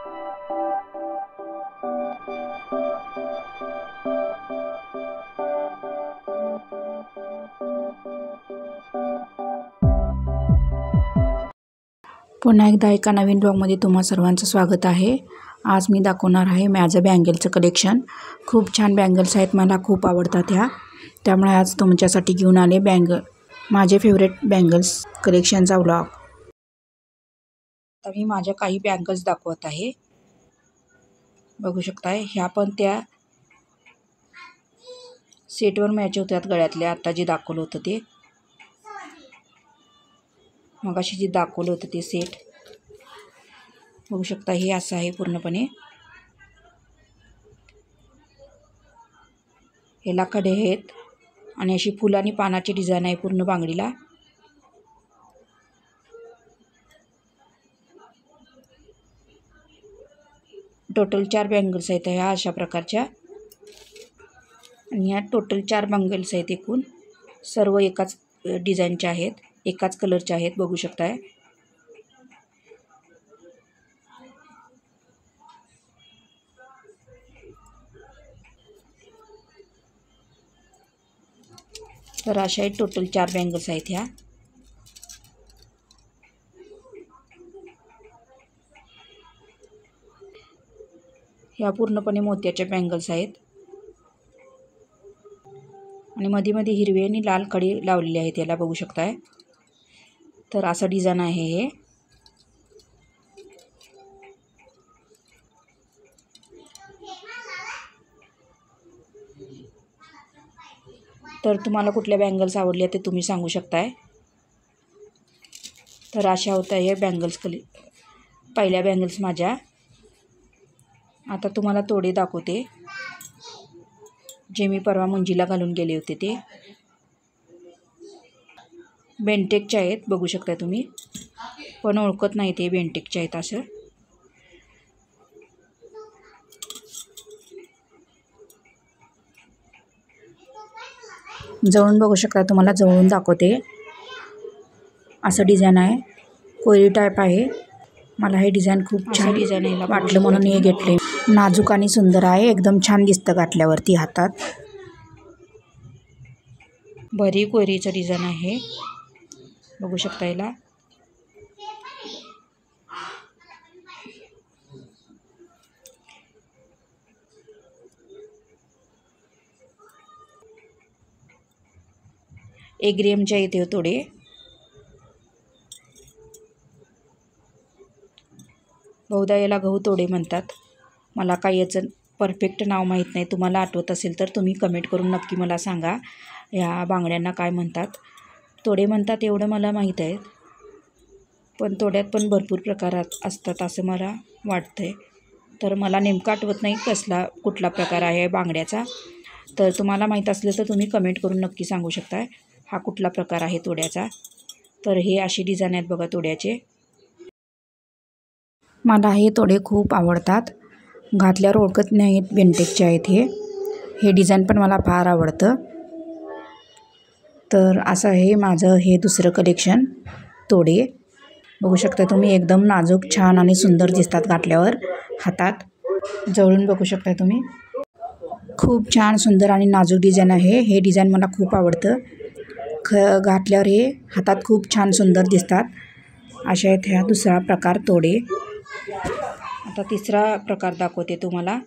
पुन्हा एकदा एका नवीन ब्लॉगमध्ये तुम्हा सर्वांचं स्वागत आहे। आज मी दाखवणार आहे माझं बँगलचं कलेक्शन। खूप छान बँगल्स आहेत, मला खूप आवडतात ह्या, त्यामुळे आज तुमच्यासाठी घेऊन आले माझे फेवरेट बँगल्स कलेक्शनचा ब्लॉग। तर मी माझ्या काही बँगल्स दाखवत आहे, बघू शकताय। ह्या पण त्या सेटवर मॅच होतात गळ्यातल्या, आता जे दाखवलं होतं ते, मगाशी जे दाखवलं होतं ते सेट बघू शकता। हे असं आहे पूर्णपणे, ह्याला कडे आहेत आणि अशी फुल आणि पानाची डिझाईन आहे पूर्ण बांगडीला। टोटल 4 बँगल्स आहेत ह्या अशा प्रकारच्या, आणि ह्या टोटल 4 बँगल्स आहेत एकूण। सर्व एकाच डिझाईनचे आहेत, एकाच कलरचे आहेत, बघू शकताय। तर अशा आहेत टोटल 4 बँगल्स आहेत ह्या। ह्या पूर्णपणे मोत्याच्या बँगल्स आहेत आणि मध्ये मध्ये हिरवे आणि लाल कडे लावलेले आहेत याला, बघू शकताय। तर असं डिझाइन आहे हे। तर तुम्हाला कुठल्या बँगल्स आवडल्या ते तुम्ही सांगू शकताय। तर अशा होत्या हे बँगल्स पहिल्या बँगल्स माझ्या। आता तुम्हाला तोडे दाखवते, जे मी परवा मुंजीला घालून गेले होते ते। बेंटेकचे आहेत, बघू शकता तुम्ही, पण ओळखत नाही ते बेंटेकचे आहेत असं। जवळून बघू शकता, तुम्हाला जवळून दाखवते। असं डिझाइन आहे, कोरी टाईप आहे। मला हे डिझाइन खूप छान डिझाइन वाटलं म्हणून हे घेतले। नाजूक आणि सुंदर आहे, एकदम छान दिसतं घातल्यावरती हातात। भरी कोरीचं डिझाइन आहे, बघू शकता याला। एक ग्रेमच्या इथे थोडे, बहुधा याला गहू तोडे म्हणतात। मला काही याचं परफेक्ट नाव माहीत नाही, तुम्हाला आठवत असेल तर तुम्ही कमेंट करून नक्की मला सांगा ह्या बांगड्यांना काय म्हणतात। तोडे म्हणतात एवढं मला माहीत आहे, पण तोड्यात पण भरपूर प्रकारात असतात असं मला वाटतंय। तर मला नेमकं आठवत नाही कुठला प्रकार आहे बांगड्याचा। तर तुम्हाला माहीत असलं तर तुम्ही कमेंट करून नक्की सांगू शकताय हा कुठला प्रकार आहे तोड्याचा। तर हे अशी डिझाइन आहेत बघा तोड्याचे। मला हे तोडे खूप आवडतात, घातल्यावर ओळखत नाहीत बेंटेकचे आहेत हे डिझाइन पण मला फार आवडतं। तर असं हे माझं हे दुसरं कलेक्शन तोडे, बघू शकता तुम्ही, एकदम नाजूक, छान आणि सुंदर दिसतात घातल्यावर हातात। जवळून बघू शकता तुम्ही, खूप छान सुंदर आणि नाजूक डिझाइन आहे। हे डिझाइन मला खूप आवडतं, घातल्यावर हे हातात खूप छान सुंदर दिसतात। अशा आहेत ह्या दुसरा प्रकार तोडे। आता तिसरा प्रकार दाखवते तुम्हाला।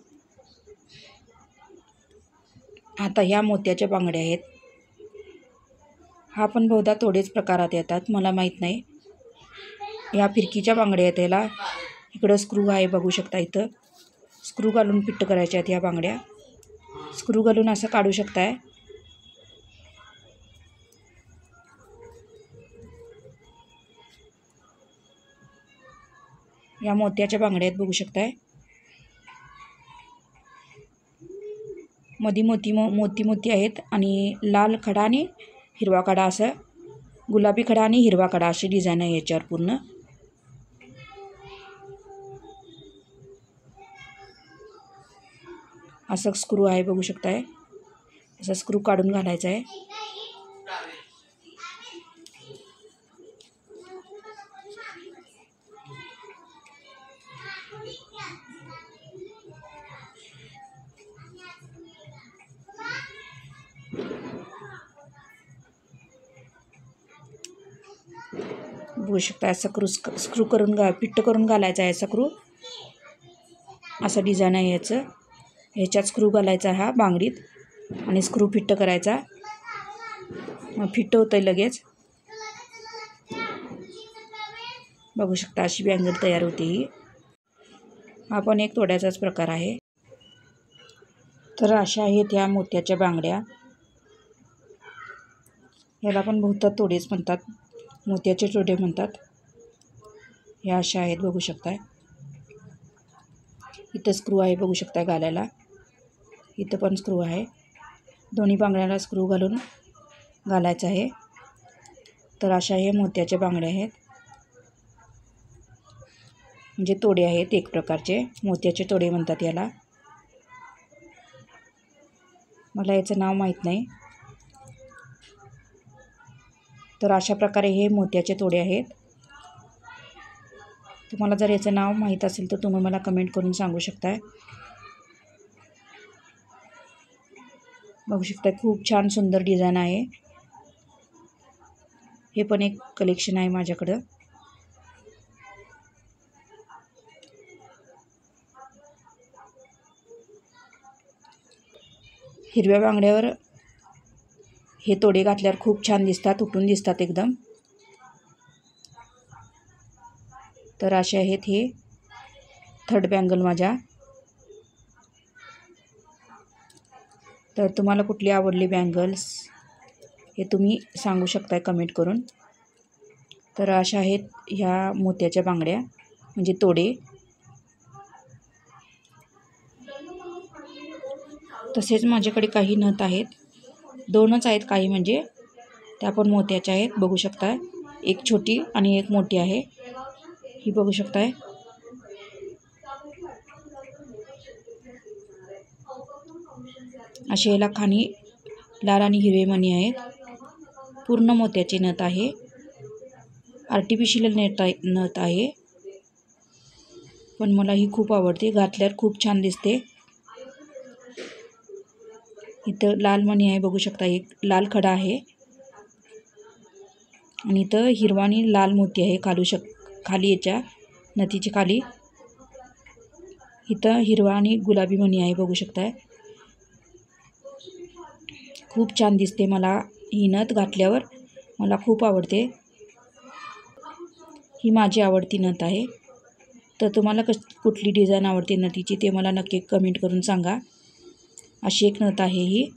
आता ह्या मोत्याच्या बांगड्या आहेत, हा पण बहुधा तोडेच प्रकारात येतात, मला माहीत नाही। ह्या फिरकीच्या बांगड्या आहेत, याला इकडं स्क्रू आहे, बघू शकता। इथं स्क्रू घालून फिट करायच्या आहेत ह्या बांगड्या, स्क्रू घालून असं काढू शकताय। या मोत्याच्या बांगड्या आहेत, बघू शकताय। मध्ये मोती आहेत आणि लाल खडा आणि हिरवा खडा, असं गुलाबी खडा आणि हिरवा खडा अशी डिझाइन आहे याच्यावर पूर्ण। असं स्क्रू आहे, बघू शकताय। असं स्क्रू काढून घालायचा आहे। बघू शकता स्क्रू करून फिट्ट करून घालायचा आहे स्क्रू. असं डिझाईन आहे याचं. ह्याच्यात स्क्रू घालायचा हा बांगडीत आणि स्क्रू फिट्ट करायचा. मग फिट्ट होतं लगेच. बघू शकता अशी बँगल तयार होते ही. हा पण एक तोड्याचाच प्रकार आहे. तर अशा आहेत ह्या मोत्याच्या बांगड्या. ह्याला पण बहुतेक तोडेच म्हणतात, मोत्याचे तोडे म्हणतात. ह्या अशा आहेत बघू शकताय. इथं स्क्रू आहे बघू शकताय घालायला. इथं पण स्क्रू आहे. दोन्ही बांगड्याला स्क्रू घालून घालायचं आहे. तर अशा हे मोत्याच्या बांगड्या आहेत, म्हणजे तोडे आहेत एक प्रकारचे. मोत्याचे तोडे म्हणतात याला. मला याचं नाव माहीत नाही. तर अशा प्रकारे हे मोत्याचे तोडे आहेत. तुम्हाला जर याचं नाव माहीत असेल तर तुम्ही मला कमेंट करून सांगू शकताय. बघू शकता खूप छान सुंदर डिझाईन आहे. हे पण एक कलेक्शन आहे माझ्याकडं. हिरव्या बांगड्यावर हे तोडे घातल्यावर खूप छान दिसतात, उठून दिसतात एकदम. तर असे आहेत हे थर्ड बँगल माझ्या. तर तुम्हाला कुठली आवडली बँगल्स हे तुम्ही सांगू शकताय कमेंट करून. तर अशा आहेत ह्या मोत्याच्या बांगड्या, म्हणजे तोडे. तसेच माझ्याकडे काही नथ आहेत, दोनच आहेत काही, म्हणजे त्या पण मोत्याच्या आहेत. बघू शकताय एक छोटी आणि एक मोठी आहे. ही बघू शकताय. असे याला खाली लाल आणि हिरवे मणी आहेत. पूर्ण मोत्याची नथ आहे. आर्टिफिशियल नथ आहे, पण मला ही खूप आवडते. घातल्यावर खूप छान दिसते. इथं लाल मणी आहे बघू शकता, एक लाल खडा आहे. आणि इथं हिरवा आणि लाल मोती आहे खाली याच्या नथीच्या खाली. इथं हिरवा आणि गुलाबी मणी आहे बघू शकताय. खूप छान दिसते. मला ही नथ घातल्यावर मला खूप आवडते. ही माझी आवडती नथ आहे. तर तुम्हाला कुठली डिझाईन आवडते नथीची ते मला नक्की कमेंट करून सांगा. अशी एक नथ आहे ही.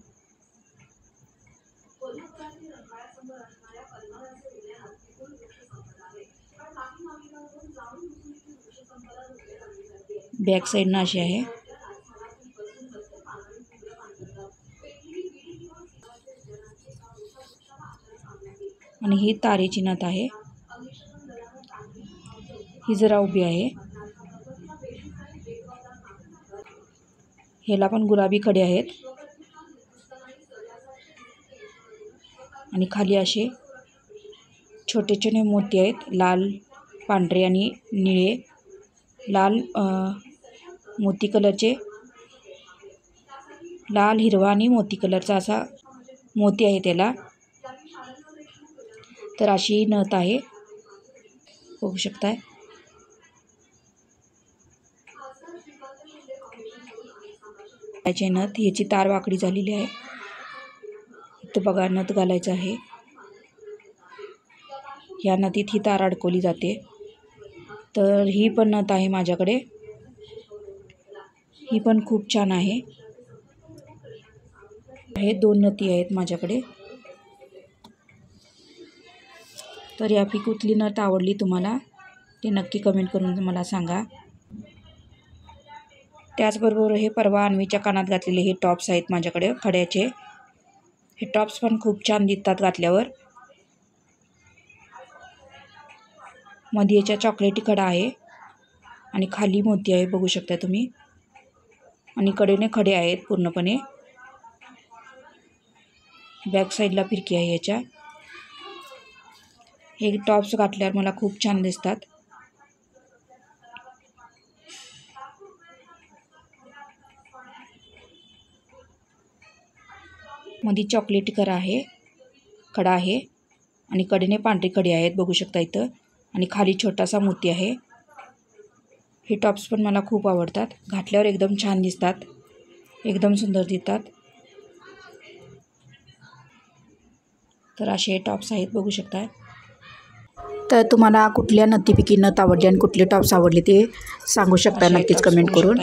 बॅक साईडनं अशी आहे. आणि ही तारेची नथ आहे. ही जरा उभी आहे. ह्याला पण गुलाबी खडे आहेत. आणि खाली असे छोटे छोटे मोती आहेत, लाल, पांढरे आणि निळे. लाल मोती कलरचे, लाल, हिरवा आणि मोती कलरचा असा मोती आहे त्याला. तर अशी नथ आहे बघू शकताय. याची नथ, याची तार वाकडी झालेली आहे. इथं बघा नथ घालायचं आहे. ह्या नथीत ही तार अडकवली जाते. तर ही पण नथ आहे माझ्याकडे. ही पण खूप छान आहे. हे दोन नथी आहेत माझ्याकडे. तर यापैकी कुठली नथ आवडली तुम्हाला ते नक्की कमेंट करून मला सांगा. त्याचबरोबर हे परवा अन्वीच्या कानात घातलेले हे टॉप्स आहेत माझ्याकडे खड्याचे. हे टॉप्स पण खूप छान दिसतात घातल्यावर. मध्ये याच्या चॉकलेटी खडा आहे आणि खाली मोती आहे बघू शकता तुम्ही. आणि कडेने खडे आहेत पूर्णपणे. बॅक साईडला फिरकी आहे याच्या. हे टॉप्स घातल्यावर मला खूप छान दिसतात. मध्ये चॉकलेटी खडा आहे आणि कडेने पांढरी खडी आहेत बघू शकता इथं. आणि खाली छोटासा मोती आहे. हे टॉप्स पण मला खूप आवडतात. घातल्यावर एकदम छान दिसतात, एकदम सुंदर दिसतात. तर असे टॉप्स आहेत, बघू शकता. तर तुम्हाला कुठल्या नथीपैकी नथ आवडली आणि कुठले टॉप्स आवडले ते सांगू शकता नक्कीच कमेंट करून.